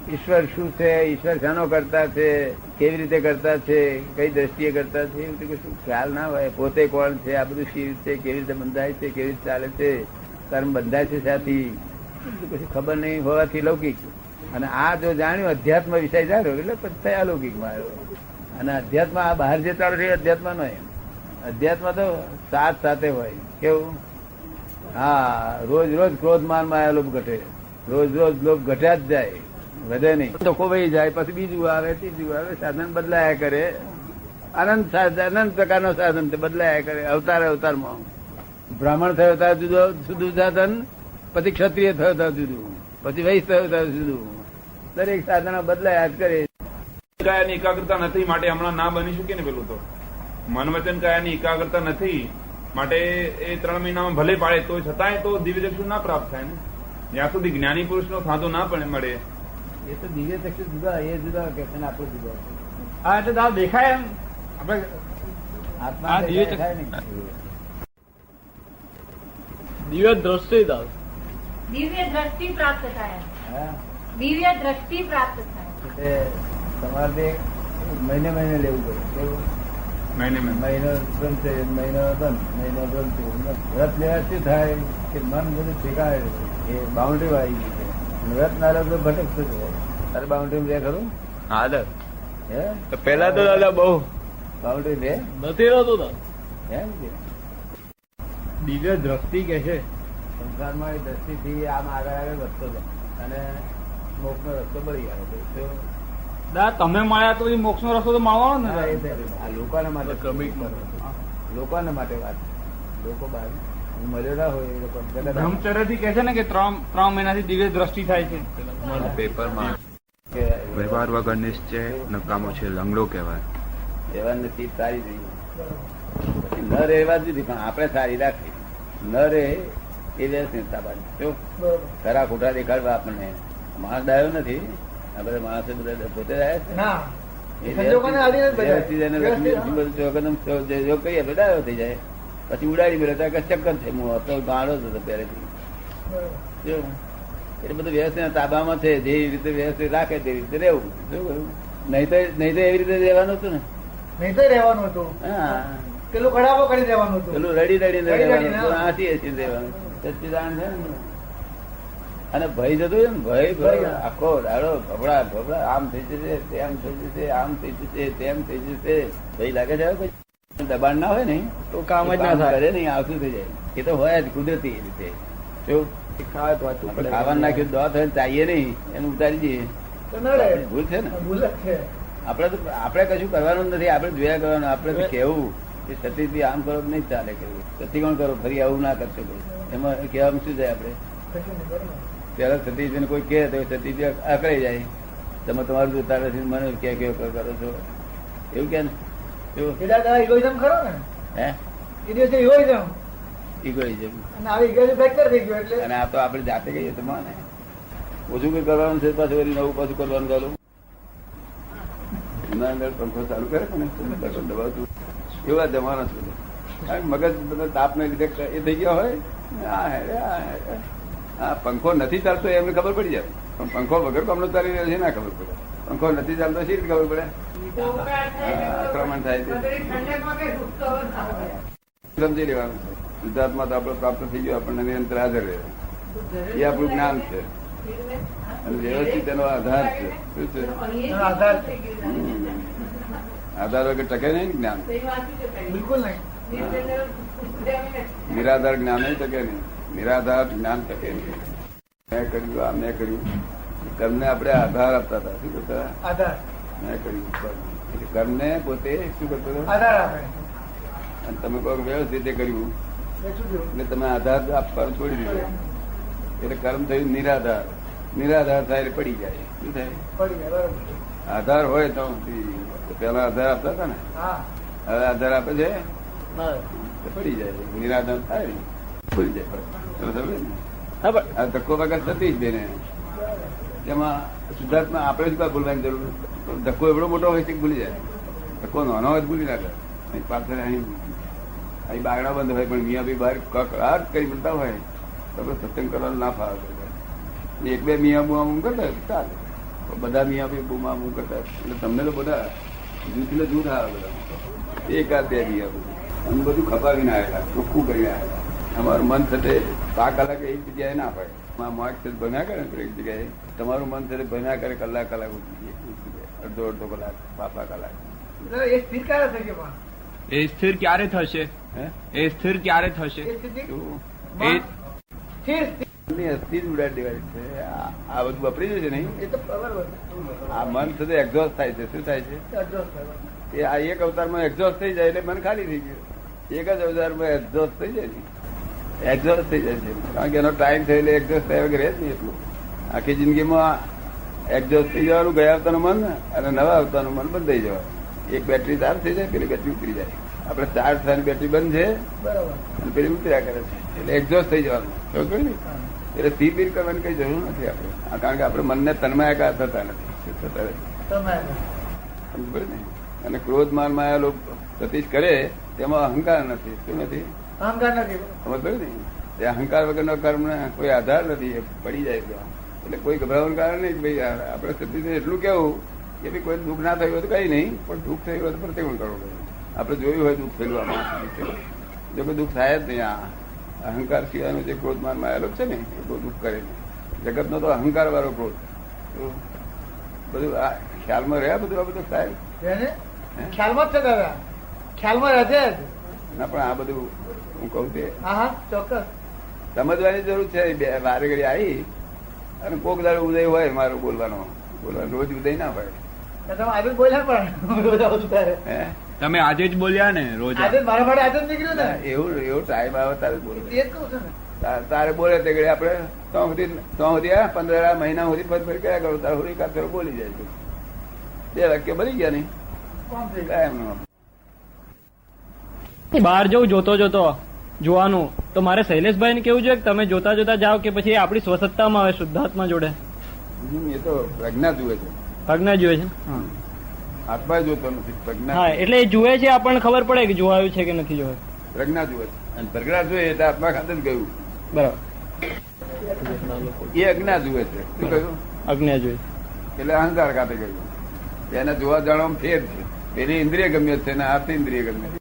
ઈશ્વર શું છે, ઈશ્વર શાનો કરતા છે, કેવી રીતે કરતા છે, કઈ દ્રષ્ટિએ કરતા છે, એવું કશું ખ્યાલ ના હોય. પોતે કોણ છે, આ બધું શી રીતે કેવી રીતે બંધાય છે, કેવી રીતે ચાલે છે, કર્મ બંધાય છે ત્યાંથી કશું ખબર નહીં હોવાથી લૌકિક. અને આ જો જાણ્યું અધ્યાત્મ વિષય જાણ્યો એટલે પછી અલૌકિકમાં આવ્યો. અને અધ્યાત્મ આ બહાર જે ચાલુ છે અધ્યાત્મ નો અધ્યાત્મ તો સાથ સાથે હોય. કેવું? હા, રોજ રોજ ક્રોધ માન માં લોભ ઘટે, રોજ રોજ લોભ ઘટ્યા જ જાય, વધે નહીં. તો ખોવાઈ જાય, પછી બીજું આવે, ત્રીજું આવે, સાધન બદલાયા કરે. અનંત પ્રકારનો સાધન બદલાયા કરે અવતાર અવતારમાં. બ્રાહ્મણ થયો ત્યારે જુદું સાધન, પછી ક્ષત્રિય થયો ત્યારે જુદું, પછી વૈશ્ય થયો ત્યારે જુદું. દરેક સાધનો બદલાયા જ કરે. કાયાની એકાગ્રતા નથી માટે હમણાં ના બની શકે ને. પેલું તો મન વચન કાયાની એકાગ્રતા નથી માટે એ 3 મહિનામાં ભલે પાડે તો છતાંય તો દિવ્ય ચક્ષુ ના પ્રાપ્ત થાય ને. જ્યાં સુધી જ્ઞાની પુરુષ નો થાતો ના પણ મળે. એ તો દિવ્ય ચક્ષુ જુદા, એ જુદા કે આપણું જુદા. હા, એટલે દાદા દેખાય એમ આપણે આત્મા દેખાય નહીં. દિવ્ય દ્રષ્ટિ દાદા, દિવ્ય દ્રષ્ટિ પ્રાપ્ત થાય. હા, દિવ્ય દ્રષ્ટિ પ્રાપ્ત થાય. એટલે તમારે મહિને મહિને લેવું પડે. કેવું? મહિને મહિનો બંધ છે, મહિનો બંધ, મહિનો બંધ છે. વ્રત લેવા શું થાય કે મન બધું ઠેકાય, એ બાઉન્ડ્રી આવી ગઈ છે. વ્રત ના લો તો ભટકતું જ હોય. તારે બાઉન્ડ્રી લે ખરું? હા હે, પેલા તો દાદા બહુ બાઉન્ડ્રી લે નથી રહેતો દાદા. એમ કે દિવ્ય દ્રષ્ટિ કે છે સંસારમાં એ દ્રષ્ટિથી આમ આગળ આગળ વધતો જાય અને મોક્ષનો રસ્તો બળી આવે. તો દાદા તમે મળ્યા તો એ મોક્ષ નો રસ્તો તો મળવાનો ને આ દાદા. આ લોકોના માટે ક્રમિક લોકોના માટે વાત. લોકો બહાર હું મળ્યો ના હોય એ લોકો બ્રહ્મચર્ય થી કે છે ને કે 3 મહિનાથી દિવ્ય દ્રષ્ટિ થાય છે. પેપરમાં કે વ્યવહાર વગર નિશ્ચય નકામો છે, લંગડો કહેવાય. એવા નસીબ સારી જોઈએ. ન રહેવા દીધી પણ આપણે સારી રાખી. ન રહે એ વ્યવસ્થિતતા બાજુ ખરા ખોટા દેખાડવા આપણને. માણસ ડાયો નથી. આ બધા માણસો બધા પોતે ડાયા છે. ના એ સંજોગોને આધીન જ બધા. વ્યવસ્થિત એને ડાયો થઈ જાય. પછી ઉડાડી મેળવતા કે ચક્કર છે. હું હતો ગાળો હતો પહેલેથી. એટલે બધું વ્યવસ્થિત તાબામાં છે. જે રીતે વ્યવસ્થિત રાખે તે રીતે રહેવું. શું કહ્યું? નહીં તો એવી રીતે રહેવાનું હતું ને. નહીં તો રહેવાનું હતું, હા, પેલું કડાવો કરી દેવાનું હતું. પેલું રડી રડીને રડી રહેવાનું રડીને, હતું, હા. આંસી હસી રહેવાનું. સચ્ચિદાનંદ છે ને. અને ભય જતો છે ને, ભય આખો દાડો ભભડા ભભડા, આમ થઈ જશે, તેમ થઈ જશે, આમ થઈ જશે, તેમ થઈ જશે. ભય લાગે છે. હવે પછી દબાણ ના હોય ને તો કામ જ ના થાય. કરે નહીં, આવતું થઈ જાય. એ તો હોય જ કુદરતી રીતે. શું ખાવાનું નાખ્યું દોત હોય ચાહીએ નહીં, એનું ઉતારી દઈએ તો ન રહે. ભૂલ છે ને. ભૂલ જ છે. આપણે કશું કરવાનું નથી. આપણે જોયા કરવાનું. આપણે કેવું કે સતીથી આમ કરો તો નહીં ચાલે. કેવું સતી કોણ કરો, ફરી આવું ના કરશો. એમાં કહેવામાં શું જાય? આપણે પેલા સતીશને કોઈ કહે તો સતીશ અકળાઈ જાય. તમે તમારું જોતા નથી, મને કે કરો છો એવું કે ને. એ દાદા ઇગોઇઝમ ખરો ને, હે, એ દિવસે ઇગોઇઝમ ઇગોઇઝમ. અને આવી ઇગોઇઝમ ફ્રેક્ચર થઈ ગયું એટલે અને આ તો આપણે જાતે કહીએ તો માને ઓછું કઈ કરવાનું છે, પાછું વળી નવું પાછું કરવાનું ચાલુ. પંખો ચાલુ કરે ને દબાવતું એવા જમાના છે. મગજ બધા તાપને લીધે એ થઈ ગયા હોય. હા, પંખો નથી ચાલતો એમને ખબર પડી જાય, પણ પંખો વગર કમનો ચાલી રહ્યો છે ના ખબર પડે. પંખો નથી ચાલતો શી રીતે ખબર પડે? આક્રમણ થાય છે. સમજી લેવાનું છે. શુદ્ધાત્મા તો આપણે પ્રાપ્ત થઈ ગયો, આપણને નિરંતર હાજર રહે. એ આપણું જ્ઞાન છે અને વ્યવસ્થિત એનો આધાર છે. શું છે? આધાર આધાર વગર ટકે નહીં જ્ઞાન. બિલકુલ નહીં. નિરાધાર જ્ઞાન ટકે નહીં. નિરાધાર જ્ઞાન ટકે નહીં. મેં કર્યું, આ મેં કર્યું. કર્મને આપણે આધાર આપતા હતા. શું કરતા? આધાર મેં કર્યું. એટલે કર્મને પોતે શું કરતો હતો? આધાર આપે. અને તમે કોઈ વ્યવસ્થિત રીતે કર્યું એ શું થયું? એટલે તમે આધાર આપવાનું છોડી દીધો. એટલે કર્મ થયું નિરાધાર. નિરાધાર થાય એટલે પડી જાય. શું થાય? પડી ગયા. બરોબર. આધાર હોય તો પેલા આધાર આપતા હતા ને, હા, હવે આધાર આપે છે બરાબર. તો પડી જાય. નિરાધાર થાય ભૂલી જાય. તમે સમજે ને? હા, પણ આ ધક્કો વગર થતી જ બેને. તેમાં શુદ્ધાત્મા આપણે શું ભૂલવાની જરૂર? ધક્કો એવડો મોટો હોય છે કે ભૂલી જાય. ધક્કો નાનો હોય ભૂલી નાખે. પાછળ અહીં બાગડા બંધ હોય પણ મિયા બી બહાર કકડાટ કરી બોલતા હોય તો સત્સંગ કરવાનું ના ફાવે. એક બે મિયા બુઆ કરતા ચાલે. બધા મિયા ભાઈ બૂમા બૂમ કરતા એટલે તમને તો બધા જૂથ ને જૂથ આવે બધા એક બે મિયા બધું અમે બધું ખપાવીને આવેલા ચોખ્ખું કરીને આવેલા. અમારું મન સાથે 5 કલાક એક જગ્યાએ ના પડે. મોક સાથે ભમ્યા કરે ને એક જગ્યાએ તમારું મન સાથે ભમ્યા કરે કલાક અડધો કલાક 5 કલાક. એ સ્થિર ક્યારે થઈ ગયો? એ સ્થિર ક્યારે થશે? હે એ સ્થિર ક્યારે થશે? એ સ્થિતિ એવું? એ સ્થિર સ્થિર. એમની અસ્થિ જ ઉડાડી દેવાય છે. આ બધું વાપરી જાય છે નહીં. એ તો બરાબર. આ મન સાથે એક્ઝોસ્ટ થાય છે. શું થાય છે? અડધો થયો. એ આ એક અવતારમાં એક્ઝોસ્ટ થઈ જાય એટલે મન ખાલી થઈ ગયું. એક જ અવતારમાં એક્ઝોસ્ટ થઈ જાય ને એક્ઝોસ્ટ થઈ જાય છે. કારણ કે એનો ટાઈમ થયો એટલે એક્ઝોસ્ટ થયા વગર રહે જ નહીં એટલું. આખી જિંદગીમાં એક્ઝોસ્ટ થઈ જવાનું ગયા અવતારનું મન અને નવા અવતારનું મન બંધ થઈ જવાનું. એક બેટરી ચાર્જ થઈ જાય પેલી બેટરી ઉતરી જાય. આપણે ચાર્જ થવાની બેટરી બંધ છે બરાબર. અને પેલી ઉતર્યા કરે છે એટલે એક્ઝોસ્ટ થઈ જવાનું. ખબર ને? એટલે સ્થિર બીર કરવાની કઈ જરૂર નથી આપણે. કારણ કે આપણે મનને તન્માયાકાર થતા નથી. તમે ખબર ને? અને ક્રોધ માન માયા લોક પ્રતિષ્ઠ કરે તેમાં અહંકાર નથી. શું નથી? અહંકાર નથી. સમજ ને? એ અહંકાર વગરનો કર્મ કોઈ આધાર નથી. એ પડી જાય ત્યાં. એટલે કોઈ ગભરાવાનું કારણ નહીં. ભાઈ આપણે સતીને એટલું કેવું કે ભાઈ કોઈ દુઃખ ના થયું હોય તો કઈ નહીં, પણ દુઃખ થયું હોય તો પ્રતિકોણ કરવું પડે. આપણે જોયું હોય દુઃખ થયેલું આમાં. જો કોઈ દુઃખ થાય જ નહીં. આ અહંકાર સિવાયનો જે ક્રોધ માન માયેલો છે ને એ બહુ દુઃખ કરે નહીં. જગતનો તો અહંકાર વાળો ક્રોધ. બધું આ ખ્યાલમાં રહ્યા બધું આ બધું થાય એને ખ્યાલમાં જ છે દાદા. ખ્યાલમાં રહે છે જ. ના પણ આ બધું હું કહું તે હા હા ચોક્કસ. સમજવાની જરૂર છે. બે વારે ઘડી આવી અને કોક દાડો ઉદય હોય મારો બોલવાનો રોજ ઉદય ના હોય. તમે આજે જ બોલ્યા પણ રોજ આવું તારે. હે તમે આજે જ બોલ્યા ને રોજ. આજે જ મારા માટે આજે જ નીકળ્યું ને. એવું ટાઈમ આવે તારે બોલે. એ જ કહું છું ને. તારે બોલે તે ઘડી આપણે તો સુધી 15 મહિના સુધી ફરી કયા કરો તારે હોળી કાતરો બોલી જાય છે. 2 વાક્ય બની ગયા નહીં કોણ થઈ ગયું? કાયમ નો. બહાર જવું જોતો જોવાનું તો મારે શૈલેષભાઈ ને કેવું જોઈએ કે તમે જોતા જોતા જાઓ કે પછી આપણી સ્વસત્તામાં આવે શુદ્ધાત્મા જોડે? એ તો પ્રજ્ઞા જુએ છે. પ્રજ્ઞા જુએ છે. આત્મા જોતો નથી. પ્રજ્ઞા હા એટલે એ જુએ છે, આપણને ખબર પડે કે જોવાયું છે કે નથી જોવાયું. પ્રજ્ઞા જુએ છે. અને પ્રજ્ઞા જોઈએ એટલે આત્મા ખાતે જ ગયું. બરાબર. એ અજ્ઞા જુએ છે. શું કહ્યું? અજ્ઞા જોઈએ એટલે અહંકાર ખાતે ગયું. એને જોવા જાણવામાં ફેર છે. પેલી ઇન્દ્રિય ગમ્ય છે અને આર્થ ઇન્દ્રિય ગમ્ય છે.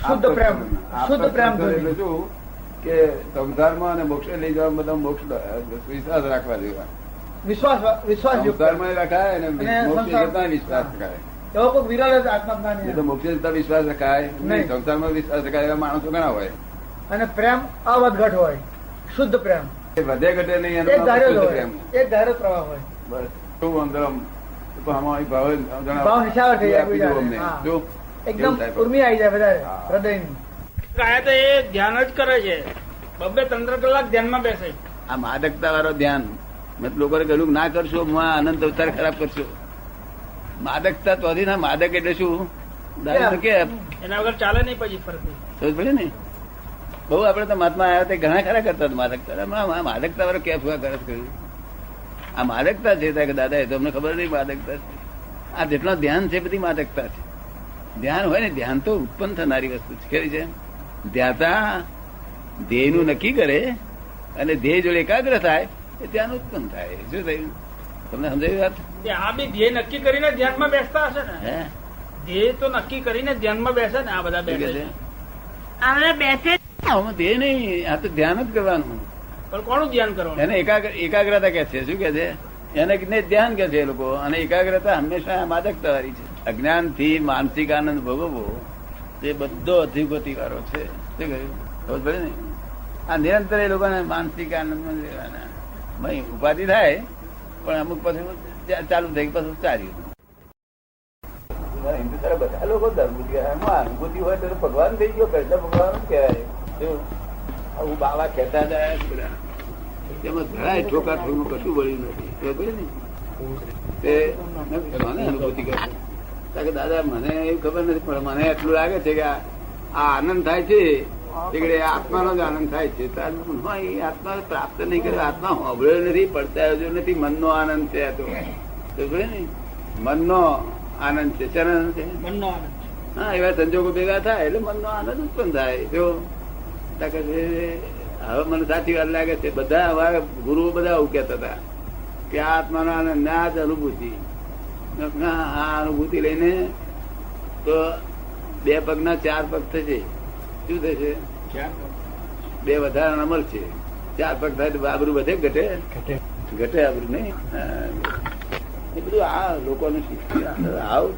શુદ્ધ પ્રેમ. શુદ્ધ પ્રેમ એટલે શું કે સંસારમાં અને મોક્ષે લઈ જવા બધા મોક્ષ વિશ્વાસ રાખવા જેવા. વિશ્વાસ વિશ્વાસ યુક્ત. સંસારમાં રખાય અને અને મોક્ષે સંસાર- જતા વિશ્વાસ રખાય. એવો કોઈ વિરલ જ આત્મજ્ઞાન એ તો મોક્ષે જતા વિશ્વાસ રખાય નહીં. નહીં. સંસારમાં વિશ્વાસ રખાય એવા માણસો ઘણા હોય. અને પ્રેમ અવધઘટ હોય. શુદ્ધ પ્રેમ એ વધે ઘટે નહીં એનો એક નામ ધાર્યો જ શુદ્ધ હોય. પ્રેમ. એક ધાર્યો પ્રવાહ હોય. બસ શું અંદર આમ તો આમાં ભાવ જણાવો. ભાવ હિસાબ થઈ જાય આપી દો અમને. હા. જો એકદમ એવું થાય. ઉર્મી આવી જાય બધા હા. હૃદયની. કાયા તો એ ધ્યાન જ કરે છે. 2-3 કલાક ધ્યાનમાં બેસે. આ માદકતા વાળો ધ્યાન મેં લોકોને કહ્યું ના કરશો અનંત અવતાર ખરાબ કરશો. માદકતા તો હતી ને. માદક એટલે શું? દારૂ કે એના વગર ચાલે નહીં પછી ફરતી. સમજ પડે ને? બહુ આપડે તો મહાત્મા આવ્યા તે ઘણા ખરા કરતા હતા માદકતા. માદકતા વાળો કેફ કરે કર્યું. આ માદકતા છે કે દાદા એ તો અમને ખબર નહીં માદકતા છે. આ જેટલો ધ્યાન છે બધી માદકતા છે. ધ્યાન હોય ને ધ્યાન તો ઉત્પન્ન થનારી વસ્તુ છે. કેવી છે? ધ્યાતા ધ્યેયનું નક્કી કરે અને ધ્યેય જોડે એકાગ્ર થાય એ ધ્યાન ઉત્પન્ન થાય. શું થયું? તમને સમજાવી વાત? આ બી ધ્યેય નક્કી કરીને ધ્યાનમાં બેસતા હશે ને? હે ધ્યેય તો નક્કી કરીને ધ્યાનમાં બેસે ને. આ બધા શું કે બેસે છે? બેસે. આમાં ધ્યેય નહીં. આ તો ધ્યાન જ કરવાનું. પણ કોનું ધ્યાન કરવાનું? એને એકાગ્રતા કે છે. શું કે છે? એને ધ્યાન કે છે એ લોકો. અને એકાગ્રતા હંમેશા માદકતા વાળી છે. અજ્ઞાન થી માનસિક આનંદ ભોગવવો એ બધો અધિગતિ વાળો છે. શું કહ્યું? ખબર પડે ને? આ નિરંતર એ લોકોને માનસિક આનંદમાં રહેવાના. ઉપાધિ થાય પણ અમુક પછી ચાલુ થઈ પાછું ચાલ્યું. હિન્દુસ્તાન બધા લોકો અનુભૂતિ હોય તો ભગવાન થઈ ગયો. કૃષ્ણ ભગવાન જ કહેવાય. આવું બાવા કહેતા હતા તેમાં ઘણા ઠોકા ઠોકનું કશું વળ્યું નથી. ખબર ને? તે મને અનુભૂતિ કરે કે દાદા મને એવું ખબર નથી પણ મને એટલું લાગે છે કે આ આનંદ થાય છે એટલે આત્માનો જ આનંદ થાય છે. એ આત્મા પ્રાપ્ત નહીં કર્યો. આત્મા સાંભળ્યો નથી, પડતાયો નથી. મનનો આનંદ છે આ તો. ખબર ને? મનનો આનંદ છે. શેનો આનંદ છે? મનનો આનંદ. હા એવા સંજોગો ભેગા થાય એટલે મનનો આનંદ ઉત્પન્ન થાય. જો હવે મને સાચી વાત લાગે છે. બધા અમારા ગુરુઓ બધા આવું કહેતા હતા કે આ આત્માનો આનંદ આ જ અનુભૂતિ. આ અનુભૂતિ લઈને તો 2 પગના 4 પગ થશે. શું થશે? 2 વધારાના મળશે. 4 પગ થાય તો આબરૂ વધે ઘટે? ઘટે આબરૂ નહીં. એ બધું આ લોકોનું શિક્ષણ આવું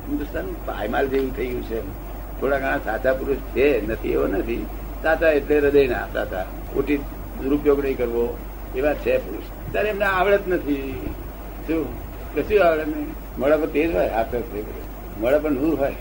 હિન્દુસ્તાન પાયમાલ જેવું થઈ ગયું છે. થોડા ઘણા સાચા પુરુષ છે, નથી એવો નથી. સાચા એટલે હૃદય ના સાચા, ખોટી દુરુપયોગ નહીં કરવો એવા છે પુરુષ. ત્યારે એમને આવડત નથી. શું કશું આવડે નહીં. મોડા પર તેજ હોય, હાથ મોડા પર નૂર હોય.